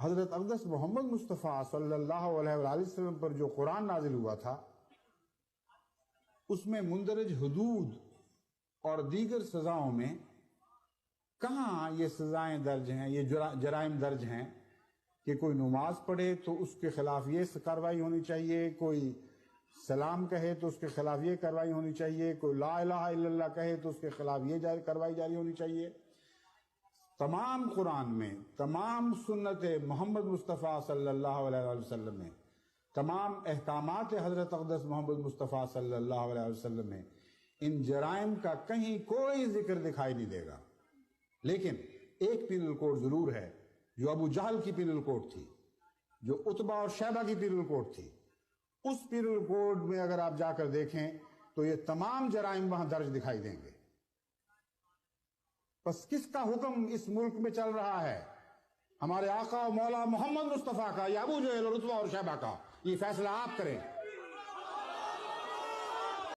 حضرت اقدس محمد مصطفیٰ صلی اللہ علیہ وآلہ وسلم پر جو قرآن نازل ہوا تھا اس میں مندرج حدود اور دیگر سزاؤں میں کہاں یہ سزائیں درج ہیں، یہ جرائم درج ہیں کہ کوئی نماز پڑھے تو اس کے خلاف یہ کارروائی ہونی چاہیے، کوئی سلام کہے تو اس کے خلاف یہ کارروائی ہونی چاہیے، کوئی لا الہ الا اللہ کہے تو اس کے خلاف یہ کارروائی جاری ہونی چاہیے۔ تمام قرآن میں، تمام سنت محمد مصطفیٰ صلی اللہ علیہ وسلم میں، تمام احکامات حضرت اقدس محمد مصطفیٰ صلی اللہ علیہ وسلم میں ان جرائم کا کہیں کوئی ذکر دکھائی نہیں دے گا۔ لیکن ایک پینل کوڈ ضرور ہے جو ابو جہل کی پینل کوڈ تھی، جو عتبہ اور شیبہ کی پینل کوڈ تھی۔ اس پینل کوڈ میں اگر آپ جا کر دیکھیں تو یہ تمام جرائم وہاں درج دکھائی دیں گے۔ بس کس کا حکم اس ملک میں چل رہا ہے؟ ہمارے آقا و مولا محمد مصطفیٰ کا یا ابو جہل اور عتبہ اور شیبہ کا؟ یہ فیصلہ آپ کریں۔